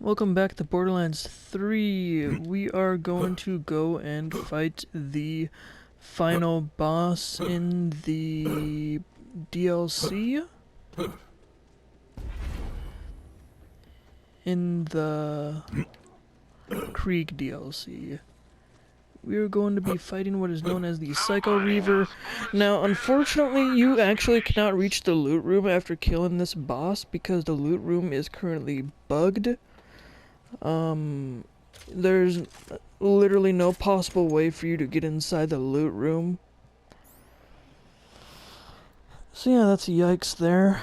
Welcome back to Borderlands 3. We are going to go and fight the final boss in the DLC. In the Krieg DLC. We are going to be fighting what is known as the Psycho Reaver. Now, unfortunately, you actually cannot reach the loot room after killing this boss because the loot room is currently bugged. There's literally no possible way for you to get inside the loot room. So yeah, that's a yikes there.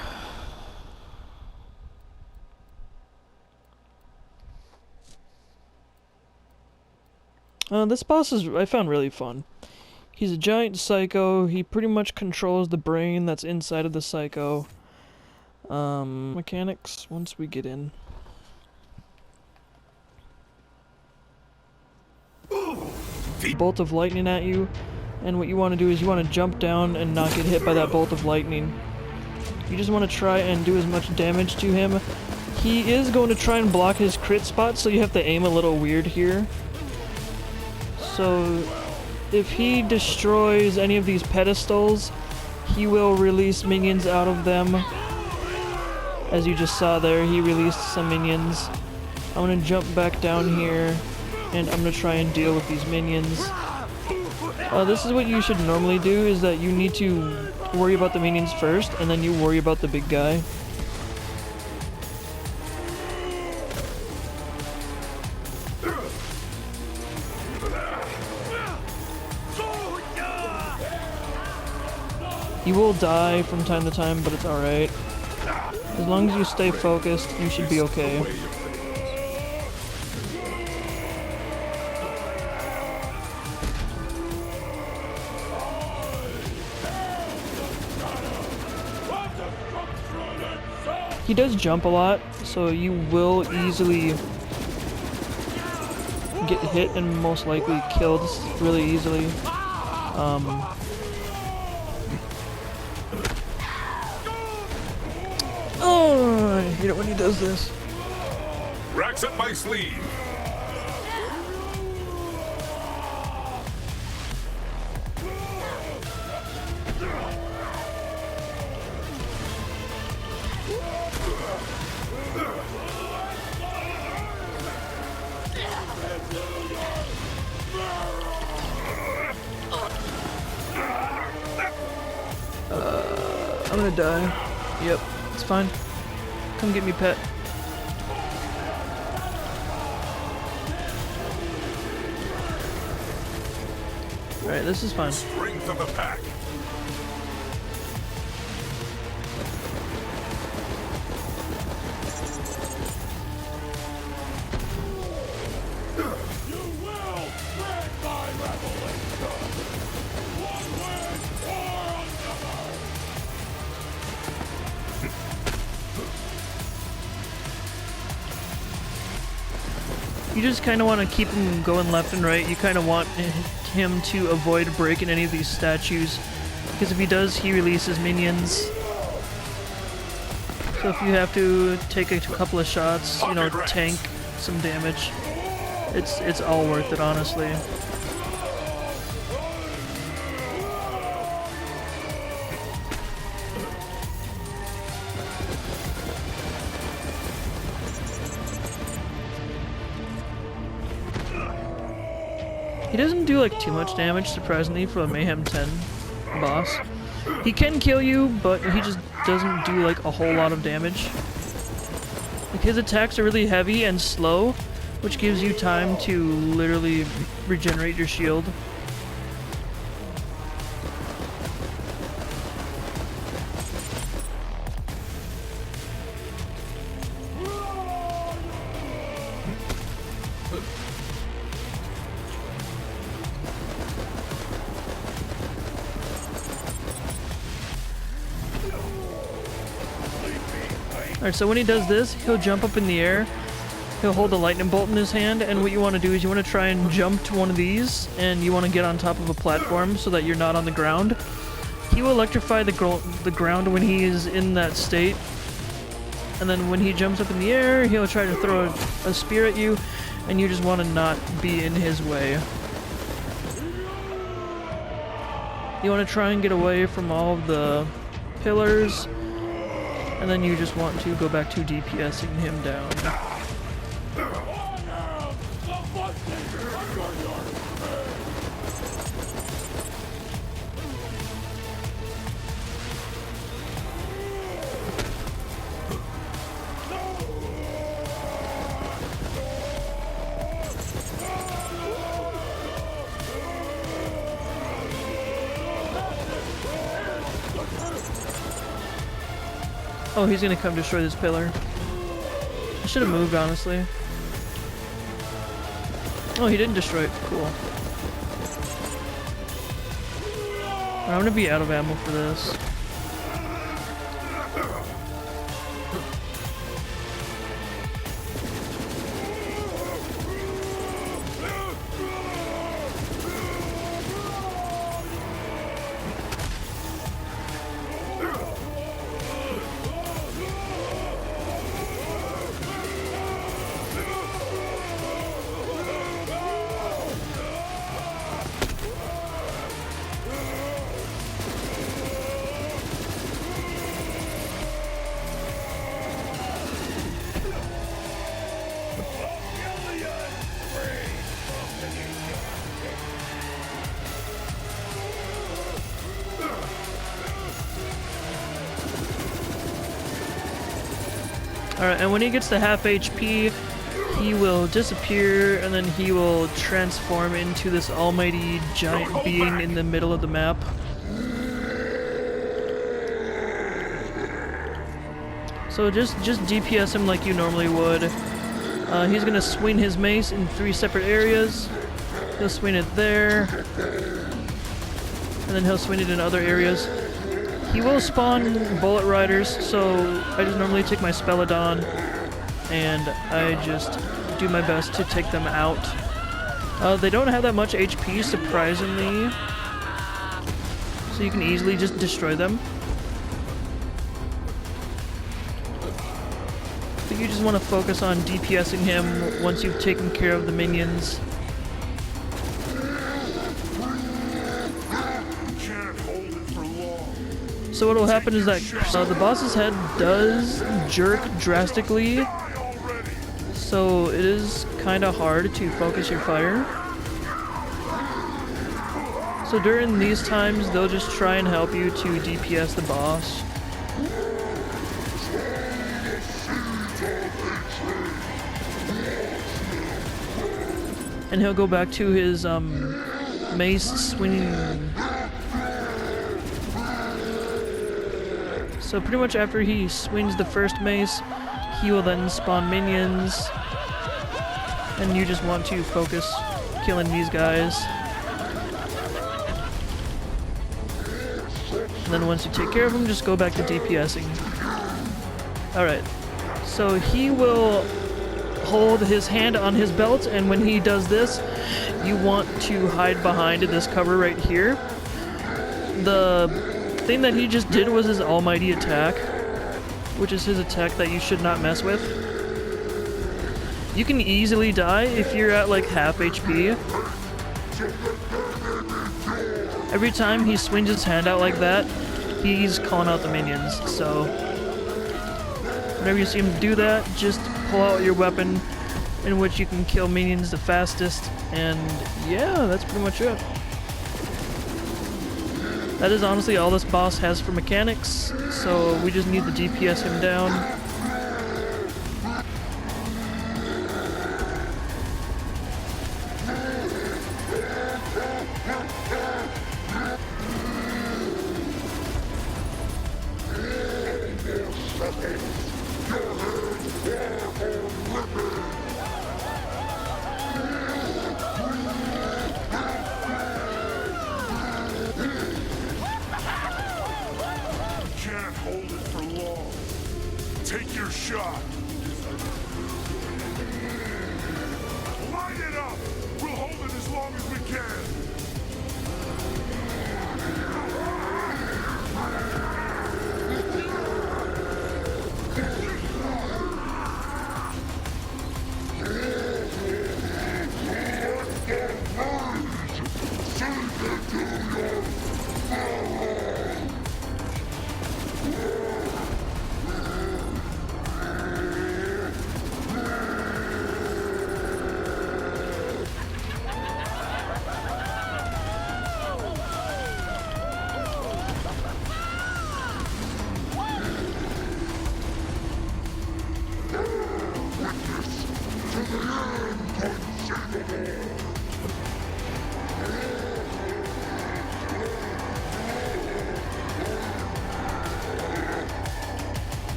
This boss I found really fun. He's a giant psycho. He pretty much controls the brain that's inside of the psycho. Mechanics, once we get in. Bolt of lightning at you, and what you want to do is you want to jump down and not get hit by that bolt of lightning. You just want to try and do as much damage to him. He is going to try and block his crit spot, so you have to aim a little weird here. So if he destroys any of these pedestals, he will release minions out of them. As you just saw there, he released some minions. I'm going to jump back down here, and I'm going to try and deal with these minions. This is what you should normally do, is that you need to worry about the minions first, and then you worry about the big guy. You will die from time to time, but it's alright. As long as you stay focused, you should be okay. He does jump a lot, so you will easily get hit and most likely killed really easily. Oh, I hate it when he does this. Rack's up my sleeve. I'm gonna die. Yep, it's fine. Come get me, pet. Alright, this is fine. Strength of the pack. You just kind of want to keep him going left and right. You kind of want him to avoid breaking any of these statues, because if he does, he releases minions. So if you have to take a couple of shots, you know, tank some damage, it's all worth it, honestly. He doesn't do like too much damage, surprisingly, for a Mayhem 10 boss. He can kill you, but he just doesn't do like a whole lot of damage. Like, his attacks are really heavy and slow, which gives you time to literally regenerate your shield. Alright, so when he does this, he'll jump up in the air, he'll hold a lightning bolt in his hand, and what you want to do is you want to try and jump to one of these, and you want to get on top of a platform so that you're not on the ground. He will electrify the ground when he is in that state. and then when he jumps up in the air, he'll try to throw a spear at you, and you just want to not be in his way. You want to try and get away from all of the pillars, and then you just want to go back to DPSing him down. Oh, he's gonna come destroy this pillar. I should have moved, honestly. Oh, he didn't destroy it. Cool. I'm gonna be out of ammo for this. Alright, and when he gets to half HP, he will disappear, and then he will transform into this almighty giant being in the middle of the map. So just DPS him like you normally would. He's gonna swing his mace in 3 separate areas. He'll swing it there, and then he'll swing it in other areas. He will spawn bullet riders, so I just normally take my Spelladon and I just do my best to take them out. They don't have that much HP, surprisingly, so you can easily just destroy them. But you just want to focus on DPSing him once you've taken care of the minions. So what will happen is that the boss's head does jerk drastically, so it is kind of hard to focus your fire. So during these times, they'll just try and help you to DPS the boss. And he'll go back to his mace swinging. So pretty much after he swings the first mace, he will then spawn minions, and you just want to focus killing these guys. And then once you take care of them, just go back to DPSing. Alright, so he will hold his hand on his belt, and when he does this, you want to hide behind this cover right here. The thing that he just did was his almighty attack, which is his attack that you should not mess with. You can easily die if you're at like half HP. Every time he swings his hand out like that, he's calling out the minions, so whenever you see him do that, just pull out your weapon in which you can kill minions the fastest, and yeah, that's pretty much it. That is honestly all this boss has for mechanics, so we just need to DPS him down. Take your shot. Light it up. We'll hold it as long as we can.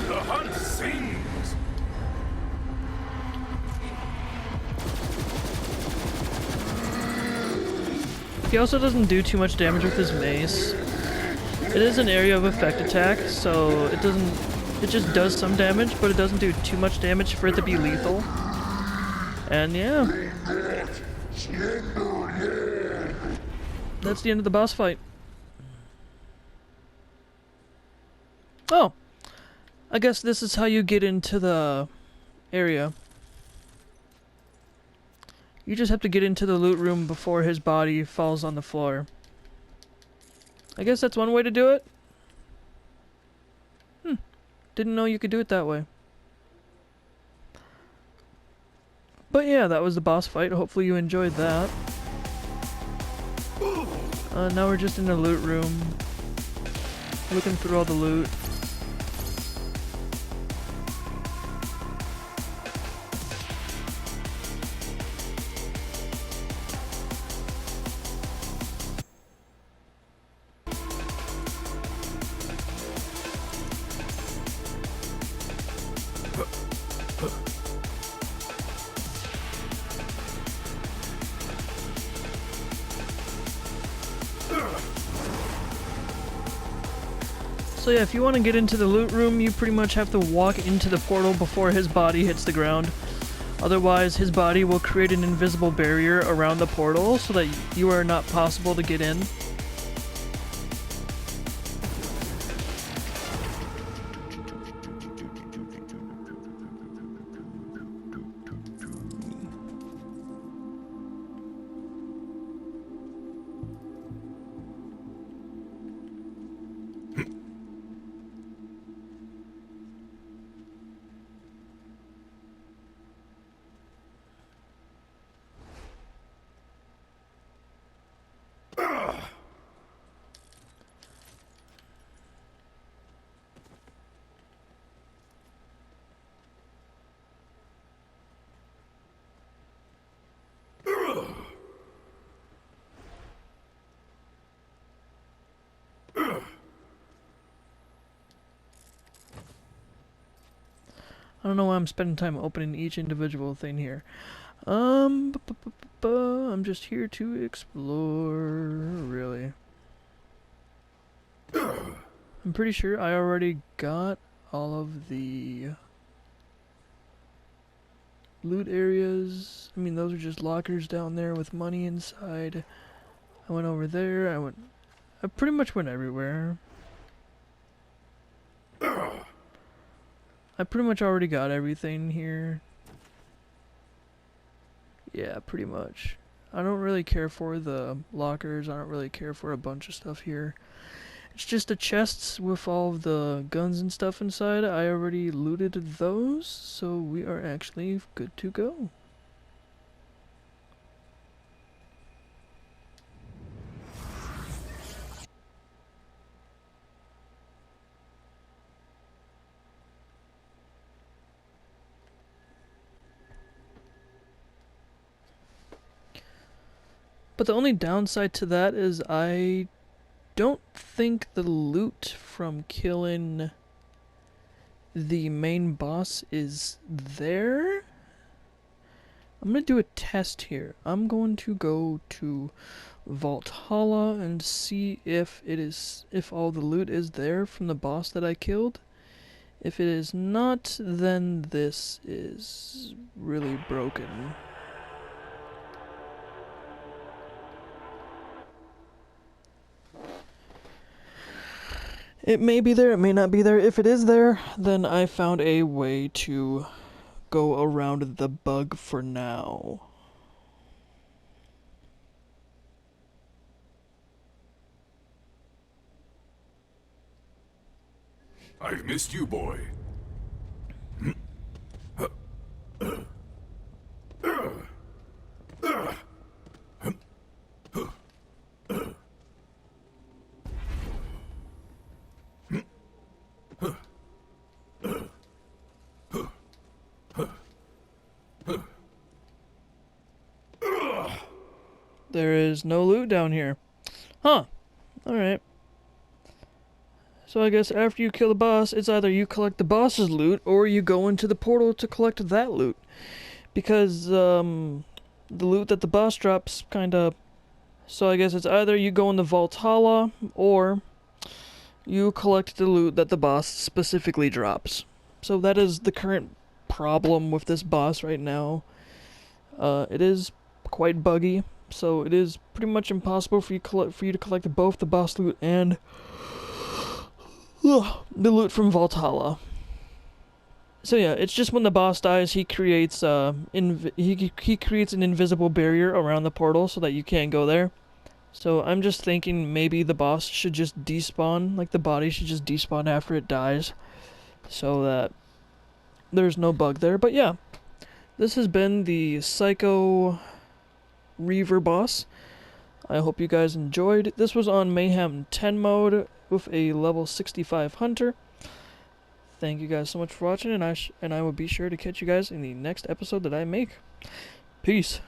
The hunt sings. He also doesn't do too much damage with his mace. It is an area of effect attack, so it just does some damage, but it doesn't do too much damage for it to be lethal. And yeah. That's the end of the boss fight. Oh. I guess this is how you get into the area. You just have to get into the loot room before his body falls on the floor. I guess that's one way to do it. Didn't know you could do it that way. But yeah, that was the boss fight. Hopefully you enjoyed that. Now we're just in the loot room. Looking through all the loot. So yeah, if you want to get into the loot room, you pretty much have to walk into the portal before his body hits the ground. Otherwise, his body will create an invisible barrier around the portal so that you are not possible to get in. I don't know why I'm spending time opening each individual thing here. I'm just here to explore, really. I'm pretty sure I already got all of the loot areas. I mean, those are just lockers down there with money inside. I went over there, I pretty much went everywhere. I pretty much already got everything here. Yeah, pretty much. I don't really care for the lockers. I don't really care for a bunch of stuff here. It's just the chests with all of the guns and stuff inside. I already looted those, so we are actually good to go. But the only downside to that is I don't think the loot from killing the main boss is there. I'm gonna do a test here. I'm going to go to Valhalla and see if all the loot is there from the boss that I killed. If it is not, then this is really broken. It may be there, it may not be there. If it is there, then I found a way to go around the bug for now. I've missed you, boy. There is no loot down here. Huh. Alright. So I guess after you kill the boss, it's either you collect the boss's loot, or you go into the portal to collect that loot. Because, the loot that the boss drops kinda... So I guess it's either you go in the Valhalla, or you collect the loot that the boss specifically drops. So that is the current problem with this boss right now. It is quite buggy, so it is pretty much impossible for you to collect both the boss loot and the loot from Valhalla. So yeah, it's just when the boss dies, he creates he creates an invisible barrier around the portal so that you can't go there. So I'm just thinking maybe the boss should just despawn, like the body should just despawn after it dies, so that there's no bug there. But yeah, this has been the Psycho Reaver boss. I hope you guys enjoyed. This was on Mayhem 10 mode with a level 65 hunter. Thank you guys so much for watching, and I will be sure to catch you guys in the next episode that I make. Peace.